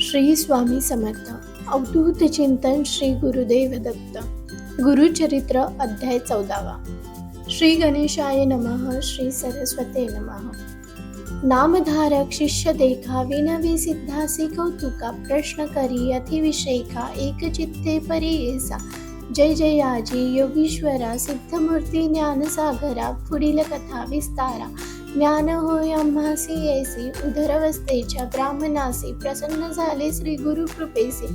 श्री स्वामी समर्थ. अवधूत चिंतन श्री गुरुदेव दत्त. गुरुचरित्र अध्याय 14. श्री गणेशाय नमः. श्री सरस्वते नमः. नामधारक शिष्य देखा विनवी सिद्धासी कौतुका प्रश्न करी अतिविषेका एक चित्ते परी येसा. जय जयाजी योगीश्वरा सिद्धमूर्ती ज्ञानसागरा पुढील कथा विस्तारा. ज्ञान होय आम्हासी ऐसी उदरवस्थेच्या ब्राह्मणासी प्रसन्न झाले श्री गुरु कृपेसी.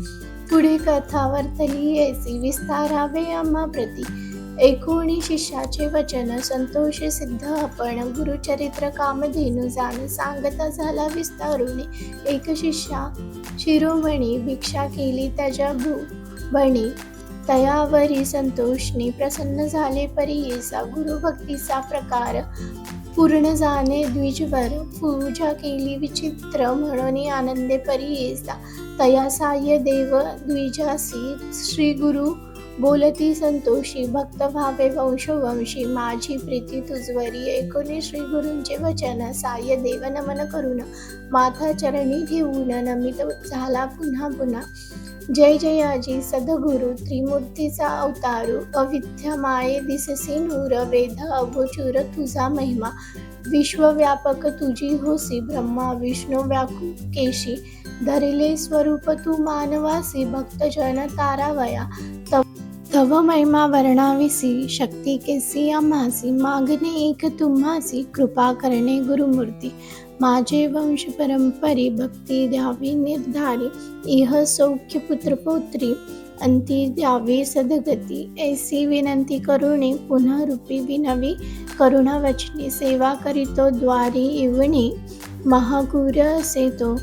पुढे कथा वर्तली ऐसी विस्तारावे आम्हा प्रती. एकोणी शिष्याचे वचन संतोष सिद्ध आपण गुरुचरित्र कामधेनु जाण सांगता झाला विस्तारुने. एक शिष्या शिरोमणी भिक्षा केली त्याच्या भुवणी. तयावरी संतोषने प्रसन्न झाले परी येसा. गुरुभक्तीचा प्रकार पूर्ण जाणे द्विजवर पूजा केली विचित्र म्हणून आनंदे परी येसा. तया साह्य देव द्विजासी श्री गुरु बोलती संतोषी. भक्त व्हावे वंशोवंशी माझी प्रीती तुझवरी. ऐकून श्री गुरूंचे वचन साह्य देव नमन करून माथा चरणी ठेवून नमित झाला पुन्हा पुन्हा. जय जयाजी सद्गुरु त्रिमूर्तीचा अवतारू. अविद्या माये दिससी नूर वेद अगोचर तुझा महिमा. विश्वव्यापक तुझी होसी ब्रह्मा विष्णू व्याकुकेशी. धरिले स्वरूप तू मानवासी भक्तजन तारावया. तव महिमा वर्णाविसी शक्ती केसी आम्हासी. मागणे एक तुम्हासी कृपा करणे गुरुमूर्ती. माझे वंश परंपरी भक्ती द्यावी निर्धारी. इह सौख्य पुत्रपौत्री अंती द्यावी सद्गती. ऐसी विनंती करुणी पुन्हा रूपी विनवी करुणा वचनी. सेवा करीतो द्वारी इवणी महागुर असे तो.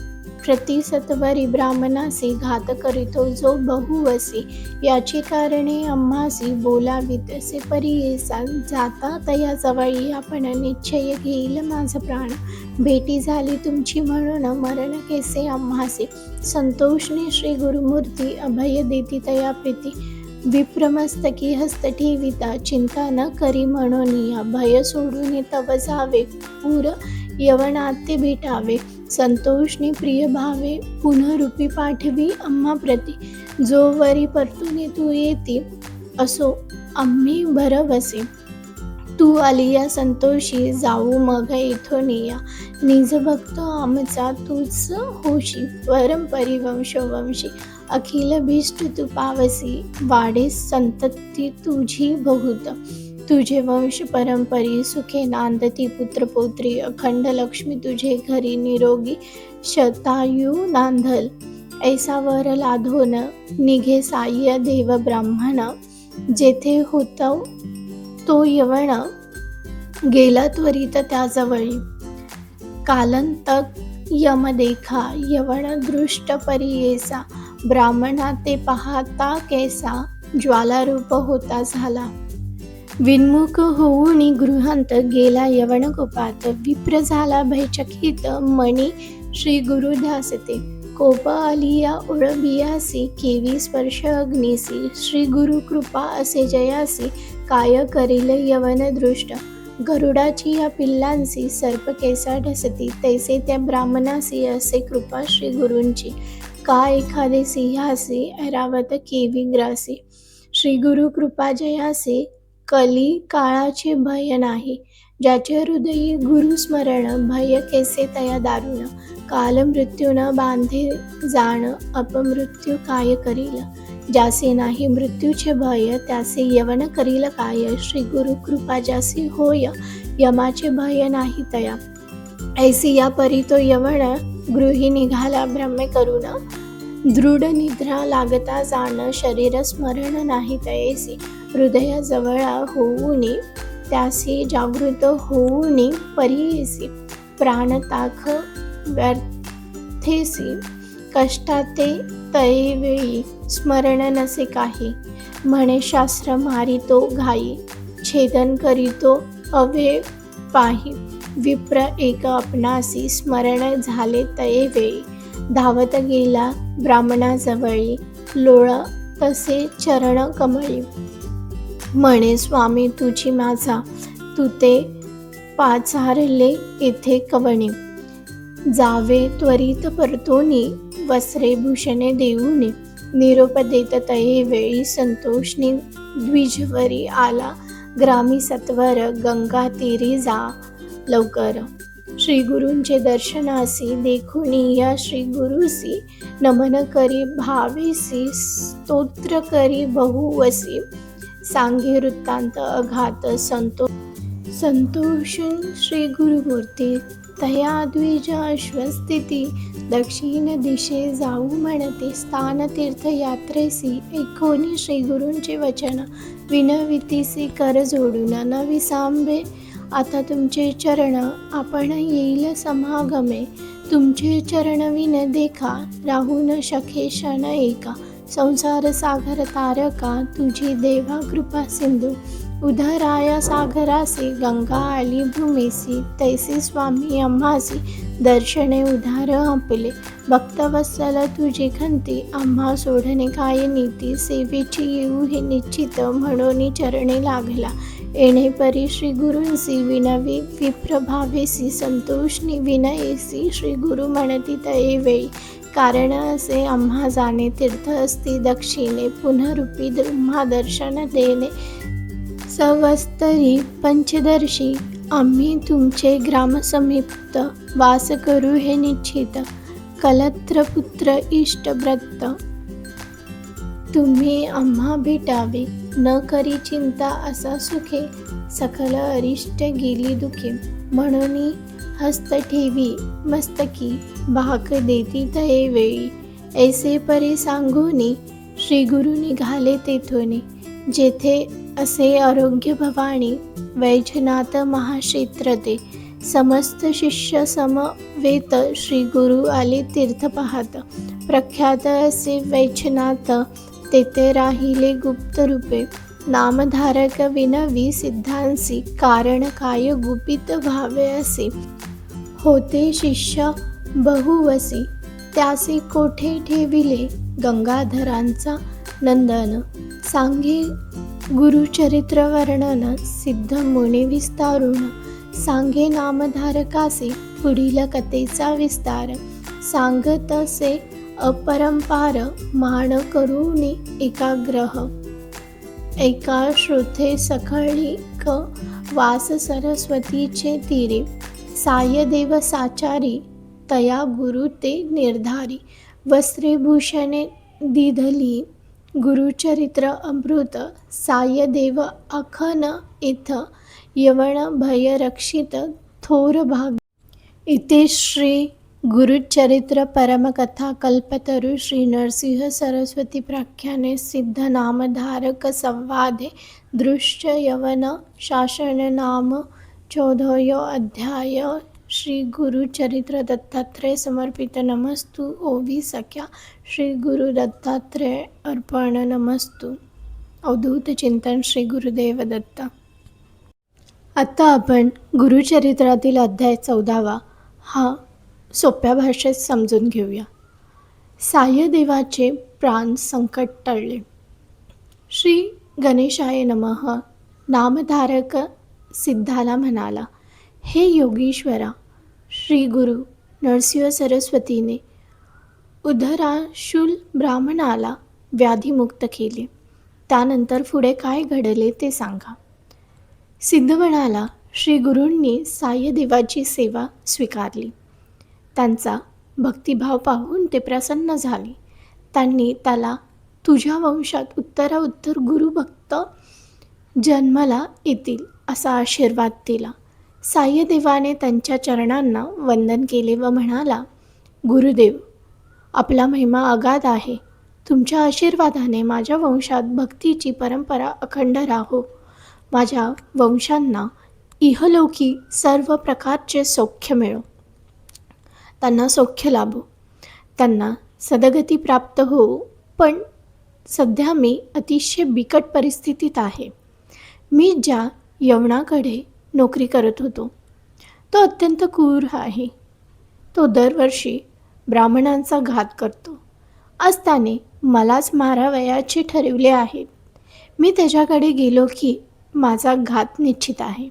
प्रति सत्वरी ब्राह्मणासी घात करीतो जो बहुवसी. याची कारणे आम्हासी बोलावीत असे परी येसा. जाता तया जवळी आपण निश्चय घेईल माझा प्राण. भेटी झाली तुमची म्हणून मरण केसे आम्हासी. संतोषने श्री गुरुमूर्ती अभय देती तया प्रीती. विप्रमस्तकी हस्त ठेविता चिंता न करी म्हणून. भय सोडून तव जावे पूर यवनाते भेटावे. संतोषने प्रिय भावे पुनरूपी पाठवी आम्हा प्रती. जो वरी परतून तू येती असो आम्ही भरवसे. तू आलिया संतोषी जाऊ मग इथून या. निज भक्त आमचा तूच होशी परंपरी वंशोवंशी. अखिल भीष्ट तू पावसी वाढे संतती तुझी बहुत. तुझे वंश परंपरी सुखे नांदती पुत्रपौत्री. अखंड लक्ष्मी तुझे घरी निरोगी शतायू नांदल. ऐसा वर लाधोन निघे साह्य देव ब्राह्मण. जेथे होता तो यवण गेला त्वरित त्याजवळी. कालंतक यम देखा यवण दृष्ट परी येसा. ब्राह्मणा ते पाहता कैसा ज्वालारूप होता झाला. विन्मुख होऊन गृहांत गेला यवण कोपात. विप्र झाला भयचकित मणी श्री गुरु ध्यासते. कोप आलिया ओळबियासी केवी स्पर्श अग्निसी. श्री गुरु कृपा असे जयासी काय करील यवन दृष्ट. गरुडाची या पिल्लांसी सर्प केसा ढसती. तैसे त्या ब्राह्मणासी असे कृपा श्री गुरूंची. का एखादे सिंहासी ऐरावत केवी ग्रासी. श्री गुरु कृपा जयासी कली काळाचे भय नाही. ज्याचे हृदयी गुरुस्मरण भय केसे तया दारुण. काल मृत्यू न बांधे जाण अपमृत्यू काय करील. ज्यासे नाही मृत्यूचे भय त्याचे यवन करील काय. श्री गुरु कृपा ज्यासी होय यमाचे भय नाही तया. ऐसी या परी तो यवण गृही निघाला भ्रमे करून. दृढ निद्रा लागता जाण शरीर स्मरण नाही तैसी. हृदयाजवळ होऊन त्यासी जागृत होऊन परी येसी. प्राणताख व्यर्थेसी कष्टाते तैवेळी स्मरण नसे काही. म्हणे शास्त्र मारितो घाई छेदन करीतो अवेळ पाही. विप्र एक आपणासी स्मरण झाले तैवेळी. धावत गेला ब्राह्मणाजवळी लोळ तसे चरण कमळी. म्हणे स्वामी तुझी माझा तू ते पाचारले येथे कवणी. जावे त्वरित परतोनी वस्त्रे भूषणे देऊनी निरोप देत तये वेळी संतोषनी द्विजवरी आला ग्रामी सत्वर गंगा तीरी जा लवकर. श्री गुरूंचे दर्शनासी देखुनी या श्री गुरुसी नमन करी भावेसी स्तोत्र करी बहुवसी सांगे वृत्तांत अघात संतोषून श्री गुरुमूर्ती तया द्विज अश्वस्थिती दक्षिण दिशे जाऊ म्हणते स्थान तीर्थयात्रेसी ऐकोनी श्री गुरूंचे वचन विनवितीसी कर जोडून न विसांबे आता तुमचे चरण आपण येईल समागमे तुमचे चरण विन देखा राहू न शके क्षण एका संसार सागर तारका तुझी देवा कृपा सिंधू उधराया सागरासी गंगा आली भूमीसी तैसी स्वामी आम्हासी दर्शने उधार आपले भक्तवत्सल तुझी खंती आम्हा सोडणे काय नीती सेवेची येऊ हे निश्चित म्हणून चरणे लागला येणे परी श्री गुरूंसी विनवी विप्रभावेसी संतोषनी विनयेसी श्री गुरु म्हणती तये वेळी कारण असे आम्हा जाणे तीर्थ असती दक्षिणे पुनरूपी ब्रह्मा दर्शन देणे सवस्तरी पंचदर्शी आम्ही तुमचे ग्रामसमीप्त वास करू हे निश्चित कलत्र पुत्र इष्टव्रत तुम्ही आम्हा भेटावे न करी चिंता असा सुखे सकल अरिष्ट गेली दुखे म्हणून हस्त ठेवी मस्तकी भाक देती तये वेळी ऐसे परी सांगूनी श्री गुरु निघाले तेथून जेथे असे आरोग्य भवानी वैजनाथ महाक्षेत्र ते समस्त शिष्य समवेत श्री गुरु आले तीर्थ पाहत प्रख्यात असे वैजनाथ तेथे राहिले गुप्त रूपे नामधारक विनवी सिद्धांसी कारण काय गुपित भावे असे होते शिष्य बहुवसी त्यासी कोठे ठेविले गंगाधरांचा नंदन सांगे गुरुचरित्र वर्णन सिद्ध मुनी विस्तारून सांगे नामधारकासी पुढील कथेचा विस्तार सांगतसे अपरंपार मान करूनी एकाग्रह एका श्रोते सखळीक वास सरस्वतीचे तीरे सायदेव साचारी तया गुरु ते निर्धारी वस्त्रे भूषणे दिधली गुरुचरित्र अमृत सायदेव अखन इथ यवण भय रक्षित थोर भाग इथे श्री गुरुचरित्र परमकथा कल्पतरु श्री नरसिंह सरस्वती प्राख्याने सिद्ध नामधारक संवादे दृश्य यवन शासन नाम 14 अध्याय श्री गुरुचरित्र दत्तात्रेय समर्पित नमस्तु ओवी सख्या श्री गुरु दत्तात्रेय अर्पण नमस्तु. अवधूत चिंतन श्री गुरुदेव दत्त. आता आपण गुरुचरित्रातील अध्याय 14 हा सोप्या भाषेत समजून घेऊया. सायदेवाचे प्राण संकट टळले. श्री गणेशाय नमः नामधारक सिद्धाला म्हणाला, हे योगीश्वरा, श्री गुरु नरसिंह सरस्वतीने उधराशूल ब्राह्मणाला व्याधीमुक्त केले. त्यानंतर पुढे काय घडले ते सांगा. सिद्ध म्हणाला, श्री गुरूंनी सायदेवाची सेवा स्वीकारली. त्यांचा भक्तिभाव पाहून ते प्रसन्न झाले. त्यांनी त्याला तुझ्या वंशात उत्तरोत्तर गुरुभक्त जन्माला येतील असा आशीर्वाद दिला. सायदेवाने त्यांच्या चरणांना वंदन केले व म्हणाला, गुरुदेव, आपला महिमा अगाध आहे. तुमच्या आशीर्वादाने माझ्या वंशात भक्तीची परंपरा अखंड राहो. माझ्या वंशांना इहलोकी सर्व प्रकारचे सौख्य मिळो. त्यांना सौख्य लाभो. त्यांना सद्गती प्राप्त हो. पण सध्या मी अतिशय बिकट परिस्थितीत आहे. मी ज्या यवनाकडे नोकरी करत होतो तो अत्यंत क्रूर आहे. तो दरवर्षी ब्राह्मणांचा घात करतो. आज त्याने मलाच मारावयाचे ठरवले आहे. मी त्याच्याकडे गेलो की माझा घात निश्चित आहे.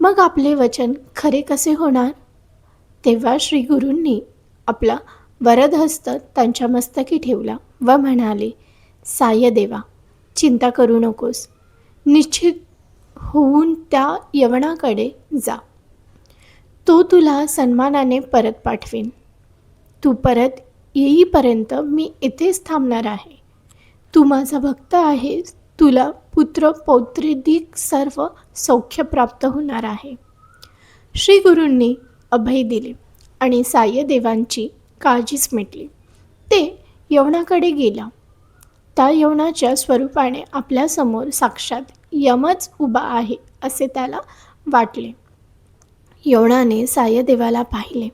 मग आपले वचन खरे कसे होणार? तेव्हा श्री गुरूंनी आपला वरदहस्त त्यांच्या मस्तकी ठेवला व म्हणाले, सायदेवा, चिंता करू नकोस. निश्चित होऊन त्या यवनाकडे जा. तो तुला सन्मानाने परत पाठवीन. तू परत येईपर्यंत मी येथेच थांबणार आहे. तू माझा भक्त आहेस. तुला पुत्र पौत्रिदिक सर्व सौख्य प्राप्त होणार आहे. श्री गुरूंनी अभय दिले आणि सायदेवांची काळजीच मिटली. ते यवनाकडे गेला. त्या यवनाच्या स्वरूपाने आपल्यासमोर साक्षात यमच उभा आहे असे त्याला वाटले. यवनाने सायदेवाला पाहिले.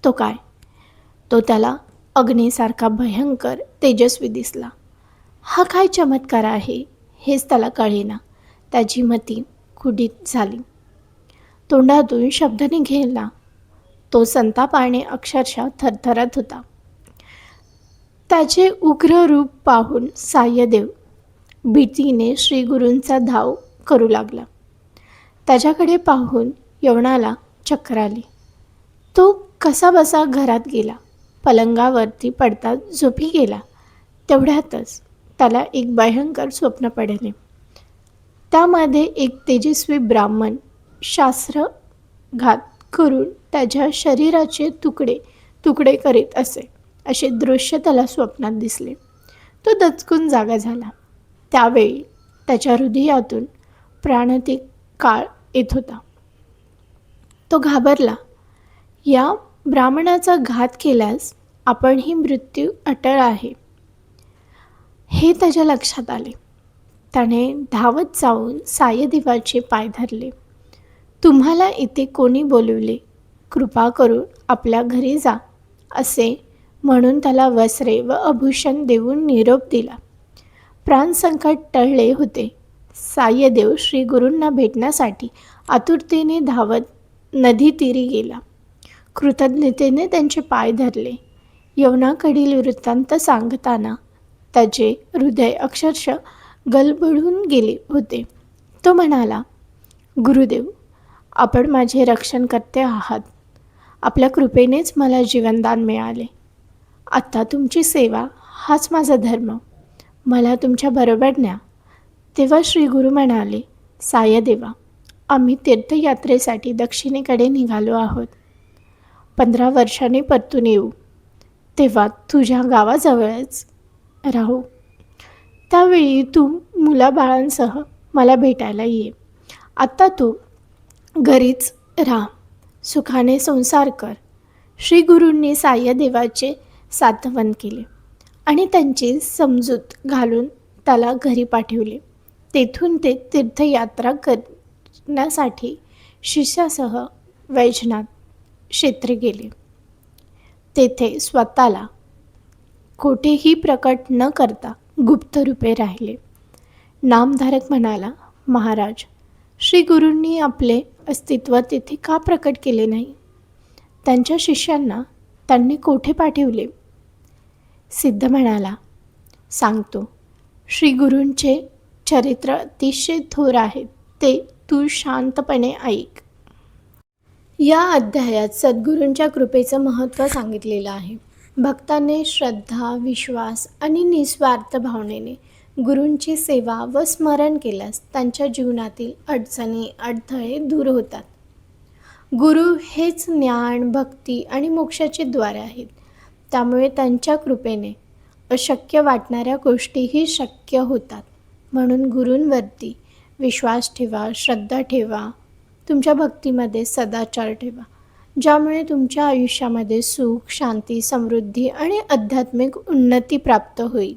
तो काय? तो त्याला अग्नीसारखा भयंकर तेजस्वी दिसला. हा काय चमत्कार आहे हेच त्याला कळेना. त्याची मती कुढीत झाली. तोंडातून शब्द निघेना. तो संतापाने अक्षरशः थरथरत होता. त्याचे उग्र रूप पाहून सायदेव भीतीने श्रीगुरूंचा धाव करू लागला. त्याच्याकडे पाहून यवनाला चक्कर आली. तो कसाबसा घरात गेला. पलंगावरती पडता झोपी गेला. तेवढ्यातच त्याला एक भयंकर स्वप्न पडले. त्यामध्ये एक तेजस्वी ब्राह्मण शास्त्रघात करून त्याच्या शरीराचे तुकडे तुकडे करीत असे दृश्य त्याला स्वप्नात दिसले. तो दचकून जागा झाला. त्यावेळी त्याच्या हृदयातून प्राणातिक काळ येत होता. तो घाबरला. या ब्राह्मणाचा घात केल्यास आपणही मृत्यू अटळ आहे हे त्याच्या लक्षात आले. त्याने धावत जाऊन सायदेवाचे पाय धरले. तुम्हाला इथे कोणी बोलवले? कृपा करून आपल्या घरी जा असे म्हणून त्याला वस्त्रे व आभूषण देऊन निरोप दिला. प्राणसंकट टळले होते. सायदेव श्री गुरूंना भेटण्यासाठी आतुरतेने धावत नदीतीरी गेला. कृतज्ञतेने त्यांचे पाय धरले. यवनाकडील वृत्तांत सांगताना त्याचे हृदय अक्षरशः गलबडून गेले होते. तो म्हणाला, गुरुदेव, आपण माझे रक्षण करते आहात. आपल्या कृपेनेच मला जीवनदान मिळाले. आत्ता तुमची सेवा हाच माझा धर्म. मला तुमच्या बरोबर न्या. तेव्हा श्री गुरु म्हणाले, सायदेवा, आम्ही तीर्थयात्रेसाठी दक्षिणेकडे निघालो आहोत. 15 वर्षांनी परतून येऊ. तेव्हा तुझ्या गावाजवळच राहू. त्यावेळी तू मुलाबाळांसह मला भेटायला ये. आत्ता तू घरीच राहा. सुखाने संसार कर. श्री गुरूंनी सायदेवाचे सांत्वन केले आणि त्यांची समजूत घालून त्याला घरी पाठवले. तेथून ते तीर्थयात्रा करण्यासाठी शिष्यासह वैजनाथ क्षेत्री गेले. तेथे स्वतःला कोठेही प्रकट न करता गुप्त रूपे राहिले. नामधारक म्हणाला, महाराज, श्री गुरूंनी आपले अस्तित्व तेथे का प्रकट केले नाही? त्यांच्या शिष्यांना त्यांनी कोठे पाठवले? सिद्ध म्हणाला, सांगतो. श्री गुरूंचे चरित्र अतिशय थोर आहे. ते तू शांतपणे ऐक. या अध्यायात सद्गुरूंच्या कृपेचं महत्त्व सांगितलेलं आहे. भक्तांनी श्रद्धा, विश्वास आणि निस्वार्थ भावनेने गुरूंची सेवा व स्मरण केल्यास त्यांच्या जीवनातील अडचणी, अडथळे दूर होतात. गुरु हेच ज्ञान, भक्ती आणि मोक्षाचे द्वार आहेत. त्यामुळे त्यांच्या कृपेने अशक्य वाटणाऱ्या गोष्टीही शक्य होतात. म्हणून गुरूंवरती विश्वास ठेवा, श्रद्धा ठेवा. तुमच्या भक्तीमध्ये सदाचार ठेवा, ज्यामुळे तुमच्या आयुष्यामध्ये सुख, शांती, समृद्धी आणि आध्यात्मिक उन्नती प्राप्त होईल.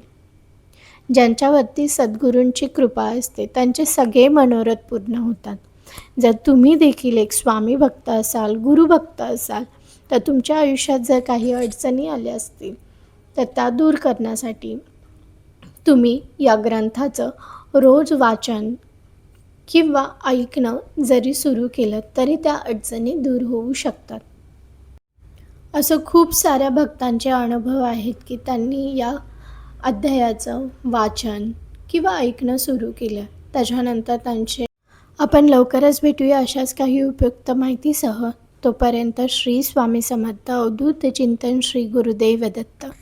ज्यांच्यावरती सद्गुरूंची कृपा असते त्यांचे सगळे मनोरथ पूर्ण होतात. जर तुम्ही देखील एक स्वामी भक्त असाल, गुरुभक्त असाल, तर तुमच्या आयुष्यात जर काही अडचणी आल्या असतील तर त्या दूर करण्यासाठी तुम्ही या ग्रंथाचं रोज वाचन किंवा ऐकणं जरी सुरू केलं तरी त्या अडचणी दूर होऊ शकतात. असं खूप साऱ्या भक्तांचे अनुभव आहेत की त्यांनी या अध्यायाचं वाचन किंवा ऐकणं सुरू केलं, त्याच्यानंतर त्यांचे. आपण लवकरच भेटूया अशाच काही उपयुक्त माहितीसह. तोपर्यंत श्री स्वामी समर्थ. अवधूत चिंतन. श्री गुरुदेव दत्त.